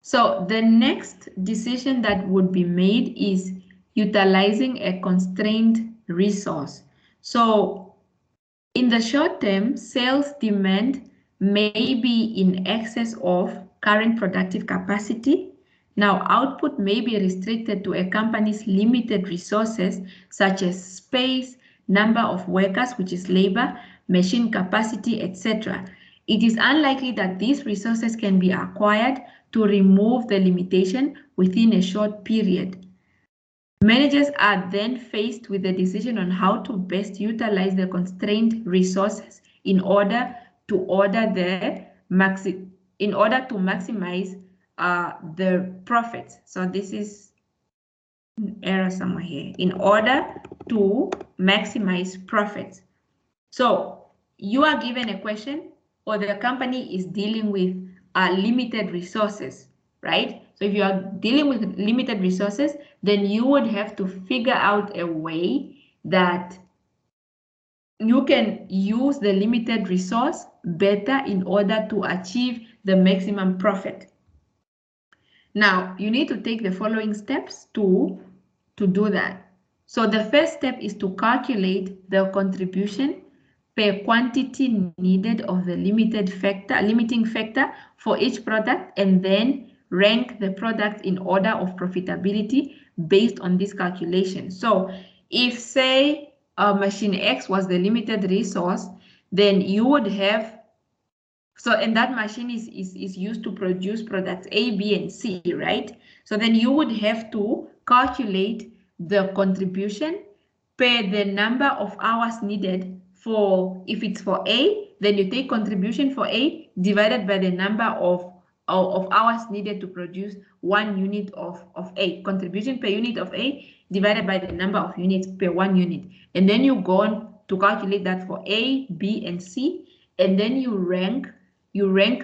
So the next decision that would be made is utilizing a constrained resource. So in the short term, sales demand may be in excess of current productive capacity. Now, output may be restricted to a company's limited resources, such as space, number of workers, which is labor, machine capacity, etc. It is unlikely that these resources can be acquired to remove the limitation within a short period. Managers are then faced with the decision on how to best utilize the constrained resources in order to maximize the profits. So this is an error somewhere here. In order to maximize profits. So you are given a question, or the company is dealing with limited resources, right? So if you are dealing with limited resources, then you would have to figure out a way that you can use the limited resource better in order to achieve the maximum profit. Now, you need to take the following steps to do that. So the first step is to calculate the contribution per quantity needed of the limiting factor for each product, and then rank the products in order of profitability based on this calculation. So if, say, machine X was the limited resource, then you would have, and that machine is used to produce products A, B, and C, right? So then you would have to calculate the contribution per the number of hours needed for, if it's for A, then you take contribution for A divided by the number of hours needed to produce 1 unit of A. Contribution per unit of A divided by the number of units per 1 unit. And then you go on to calculate that for A, B, and C, and then you rank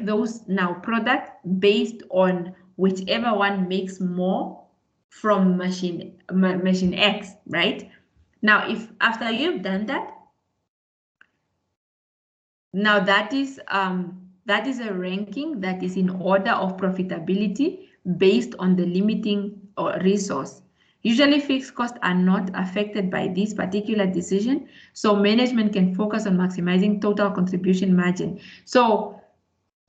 those now products based on whichever one makes more from machine X, right? Now, if after you've done that, now that is a ranking that is in order of profitability based on the limiting resource. Usually fixed costs are not affected by this particular decision, so management can focus on maximizing total contribution margin. So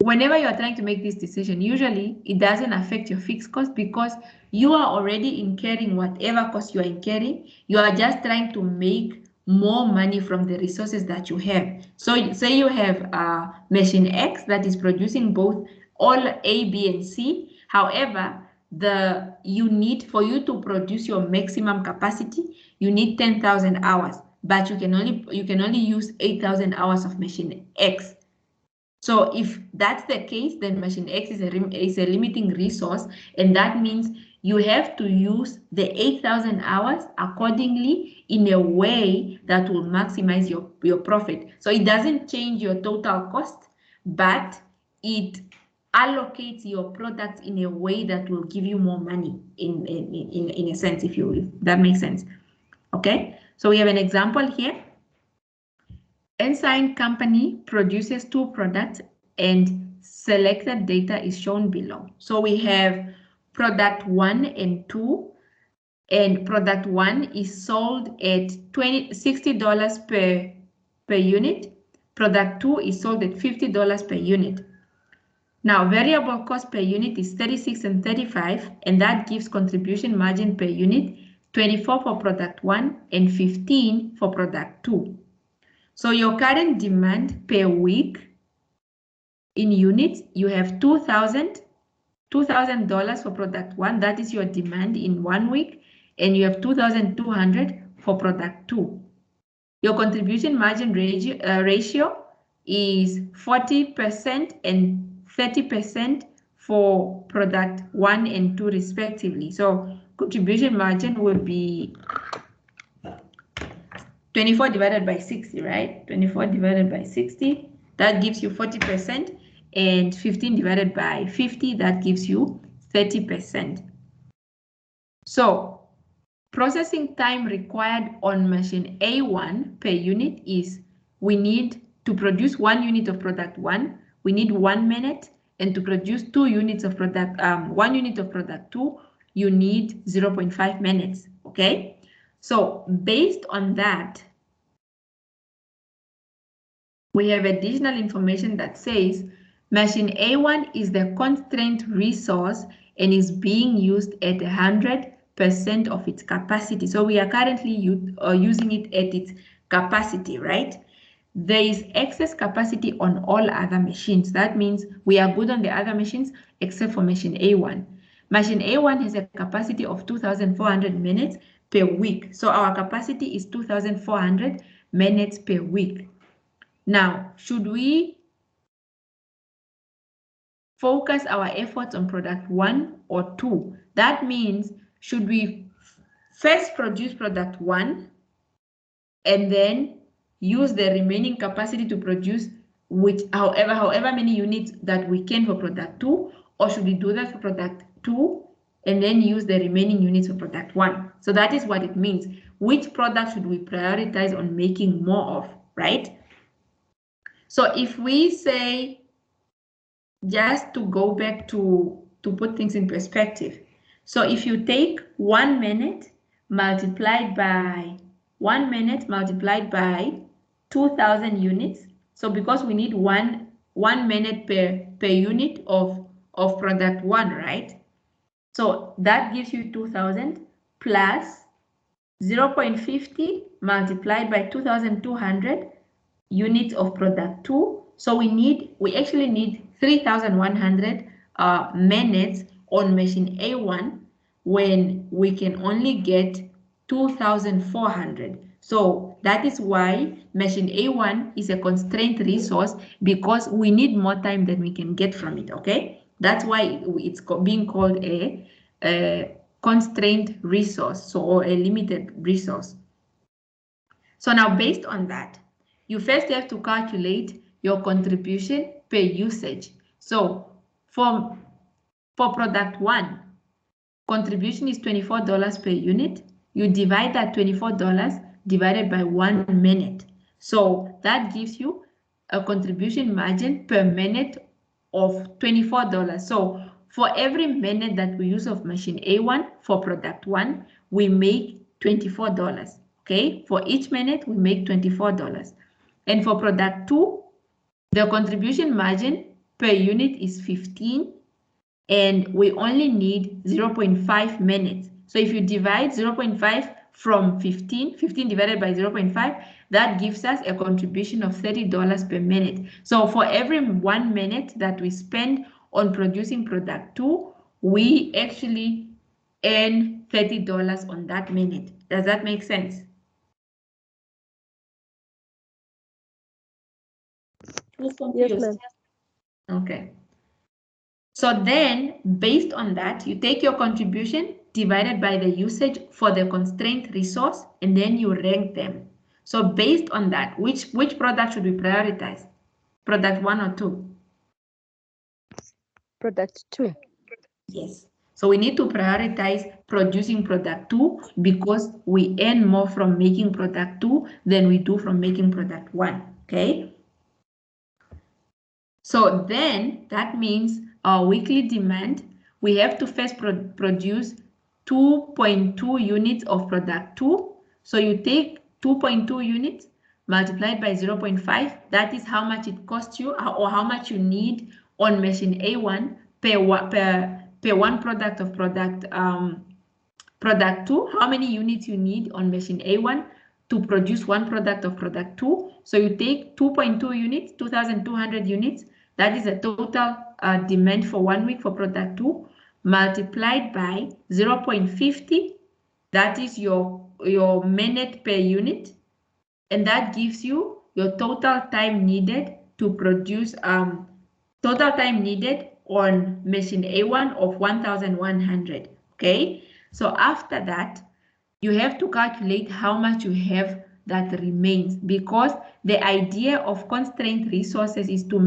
whenever you are trying to make this decision, usually it doesn't affect your fixed cost because you are already incurring whatever cost you are incurring. You are just trying to make more money from the resources that you have. So say you have machine X that is producing both all A, B, and C. However, for you to produce your maximum capacity, you need 10,000 hours, but you can only use 8,000 hours of machine X. So if that's the case, then machine X is a limiting resource, and that means you have to use the 8,000 hours accordingly in a way that will maximize your profit. So it doesn't change your total cost, but it allocates your products in a way that will give you more money in a sense, if that makes sense. Okay, so we have an example here. Ensign Company produces 2 products and selected data is shown below. So we have product 1 and 2, and product 1 is sold at $60 per unit. Product 2 is sold at $50 per unit. Now, variable cost per unit is 36 and 35, and that gives contribution margin per unit 24 for product 1 and 15 for product 2. So your current demand per week in units, you have $2,000 for product 1. That is your demand in 1 week, and you have 2,200 for product 2. Your contribution margin ratio is 40% and 30% for product 1 and 2 respectively. So contribution margin will be 24 divided by 60, right? 24 divided by 60, that gives you 40%, and 15 divided by 50, that gives you 30%. So processing time required on machine A1 per unit is, we need to produce 1 unit of product 1, we need 1 minute, and to produce 2 units of product, 1 unit of product 2, you need 0.5 minutes, okay? So based on that, we have additional information that says machine A1 is the constraint resource and is being used at 100% of its capacity. So we are currently using it at its capacity, right? There is excess capacity on all other machines. That means we are good on the other machines except for machine A1. Machine A1 has a capacity of 2,400 minutes per week. So our capacity is 2,400 minutes per week. Now, should we focus our efforts on product 1 or 2? That means, should we first produce product 1 and then use the remaining capacity to produce however many units that we can for product 2, or should we do that for product 2 and then use the remaining units for product 1? So that is what it means. Which product should we prioritize on making more of, right? So if we say, just to go back to put things in perspective. So if you take 1 minute multiplied by 2,000 units. So because we need one minute per unit of product 1, right? So that gives you 2,000 plus 0.50 multiplied by 2,200 units of product 2. So we actually need 3,100 minutes on machine A1 when we can only get 2,400. So that is why machine A1 is a constrained resource, because we need more time than we can get from it, okay? That's why it's being called a constrained resource, so, or a limited resource. So now based on that, you first have to calculate your contribution per usage. So for product 1, contribution is $24 per unit. You divide that $24 divided by 1 minute. So that gives you a contribution margin per minute of $24. So for every minute that we use of machine A1 for product 1, we make $24. Okay, for each minute we make $24. And for product 2, the contribution margin per unit is 15, and we only need 0.5 minutes. So if you divide 0.5 from 15 divided by 0.5, that gives us a contribution of $30 per minute. So for every 1 minute that we spend on producing product 2, we actually earn $30 on that minute. Does that make sense? Yes, ma'am. Okay. So then, based on that, you take your contribution divided by the usage for the constraint resource, and then you rank them. So based on that, which product should we prioritize? Product 1 or 2? Product 2. Yes. So we need to prioritize producing product 2 because we earn more from making product 2 than we do from making product 1. Okay? So then that means our weekly demand, we have to first produce 2.2 units of product 2. So you take 2.2 units multiplied by 0.5. That is how much it costs you, or how much you need on machine A1 per one product of product 2. How many units you need on machine A1 to produce one product of product 2. So you take 2.2 units, 2,200 units. That is a total demand for 1 week for product 2, multiplied by 0.50. That is your minute per unit. And that gives you your total time needed to produce, total time needed on machine A1 of 1,100. Okay. So after that, you have to calculate how much you have that remains, because the idea of constrained resources is to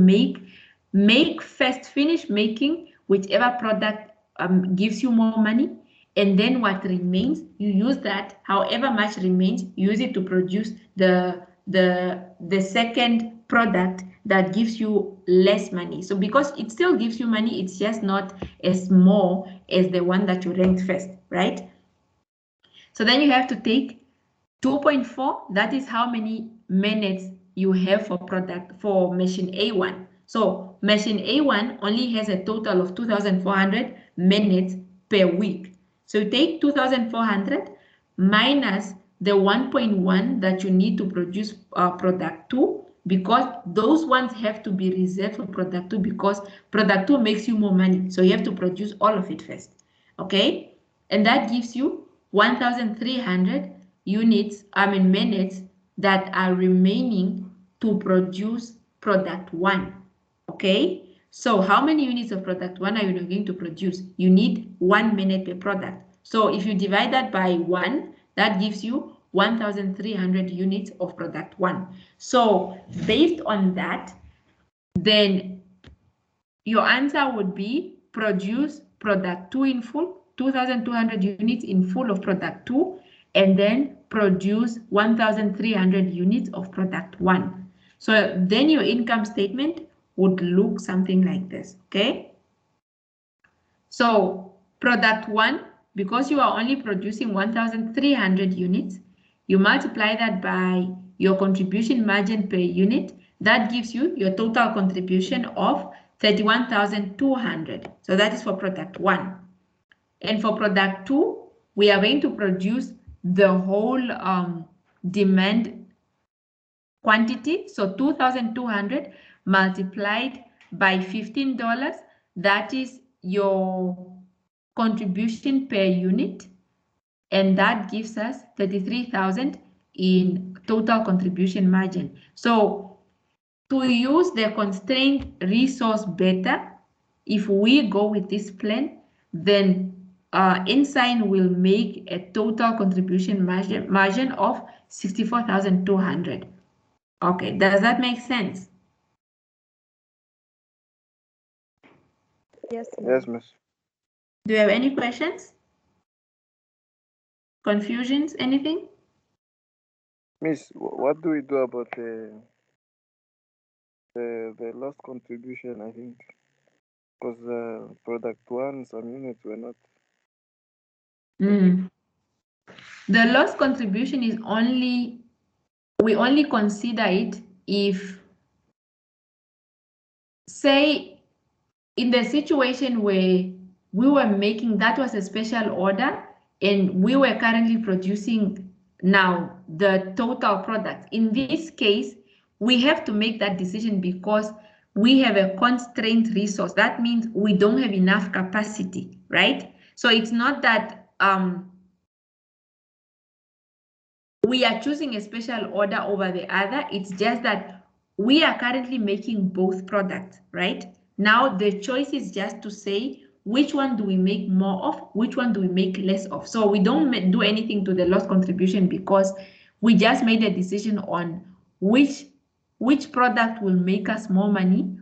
finish making whichever product gives you more money, and then what remains, you use that, however much remains, use it to produce the second product that gives you less money. So because it still gives you money, it's just not as more as the one that you ranked first, right? So then you have to take 2.4, that is how many minutes you have for machine A1. So machine A1 only has a total of 2,400 minutes per week. So you take 2,400 minus the 1.1 that you need to produce product 2, because those ones have to be reserved for product 2 because product 2 makes you more money. So you have to produce all of it first. Okay? And that gives you 1,300 minutes that are remaining to produce product 1. Okay? So how many units of product 1 are you going to produce? You need 1 minute per product. So if you divide that by 1, that gives you 1,300 units of product 1. So based on that, then your answer would be produce product 2 in full, 2,200 units in full of product 2, and then produce 1,300 units of product 1. So then your income statement would look something like this, okay? So product 1, because you are only producing 1,300 units, you multiply that by your contribution margin per unit. That gives you your total contribution of 31,200. So that is for product 1. And for product 2, we are going to produce the whole demand quantity. So 2,200 multiplied by $15, that is your contribution per unit, and that gives us 33,000 in total contribution margin. So to use the constrained resource better, if we go with this plan, then Ensign will make a total contribution margin of 64,200. Okay, does that make sense? Yes. Yes, miss. Do you have any questions? Confusions, anything? Miss, what do we do about the lost contribution, I think? Because product 1, some units were not. The loss contribution is we only consider it if, say, in the situation where we were making, that was a special order, and we were currently producing now the total product. In this case, we have to make that decision because we have a constrained resource. That means we don't have enough capacity, right? So it's not that we are choosing a special order over the other. It's just that we are currently making both products, right? Now the choice is just to say, which one do we make more of? Which one do we make less of? So we don't do anything to the loss contribution because we just made a decision on which product will make us more money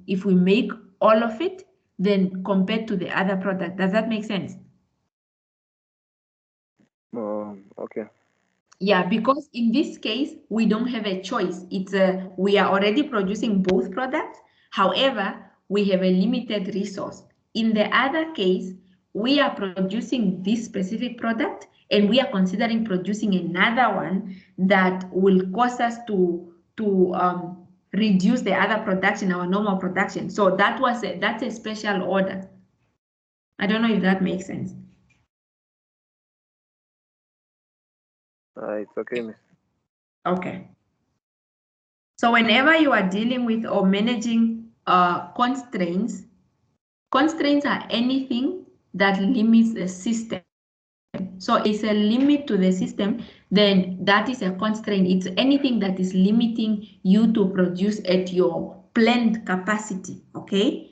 if we make all of it, then compared to the other product. Does that make sense? Okay. Yeah, because in this case, we don't have a choice. We are already producing both products. However, we have a limited resource. In the other case, we are producing this specific product and we are considering producing another one that will cause us to reduce the other production, our normal production. So that's a special order. I don't know if that makes sense. It's okay, miss. Okay. So whenever you are dealing with or managing constraints are anything that limits the system. So it's a limit to the system, then that is a constraint. It's anything that is limiting you to produce at your planned capacity, okay?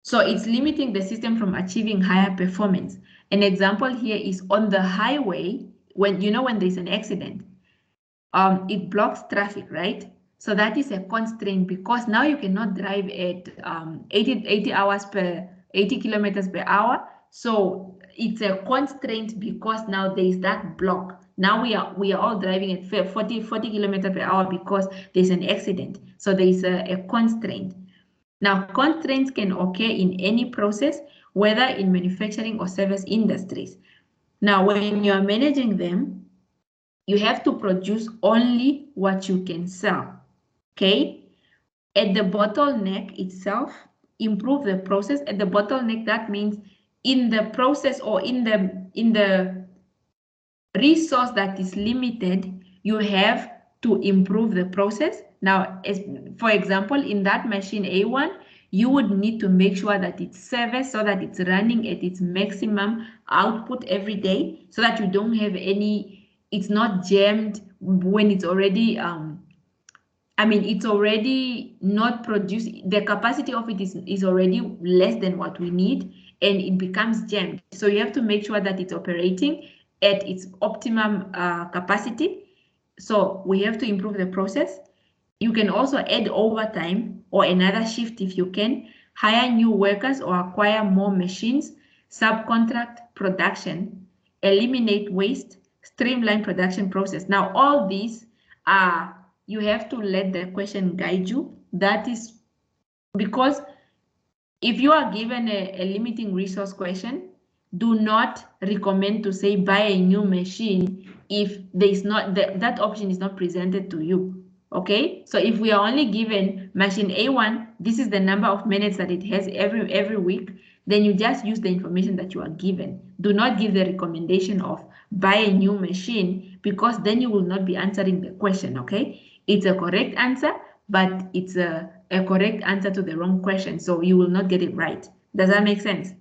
So it's limiting the system from achieving higher performance. An example here is on the highway, when there's an accident, it blocks traffic, right? So that is a constraint because now you cannot drive at 80 kilometers per hour. So it's a constraint because now there is that block. Now we are all driving at 40 kilometers per hour because there's an accident. So there is a constraint. Now, constraints can occur in any process, whether in manufacturing or service industries. Now, when you are managing them, you have to produce only what you can sell, okay? At the bottleneck itself, improve the process. At the bottleneck, that means in the process or in the resource that is limited, you have to improve the process. Now, for example, in that machine A1, you would need to make sure that it's serviced so that it's running at its maximum output every day, so that you don't have any, it's not jammed when it's already, it's already not produced. The capacity of it is already less than what we need, and it becomes jammed. So you have to make sure that it's operating at its optimum capacity. So we have to improve the process. You can also add overtime or another shift if you can, hire new workers or acquire more machines, subcontract production, eliminate waste, streamline production process. Now, all these are, you have to let the question guide you. That is because if you are given a limiting resource question, do not recommend to say buy a new machine if there is not that option is not presented to you. Okay, so if we are only given machine A1, this is the number of minutes that it has every week, then you just use the information that you are given. Do not give the recommendation of buy a new machine, because then you will not be answering the question. Okay, it's a correct answer, but it's a correct answer to the wrong question, so you will not get it right. Does that make sense?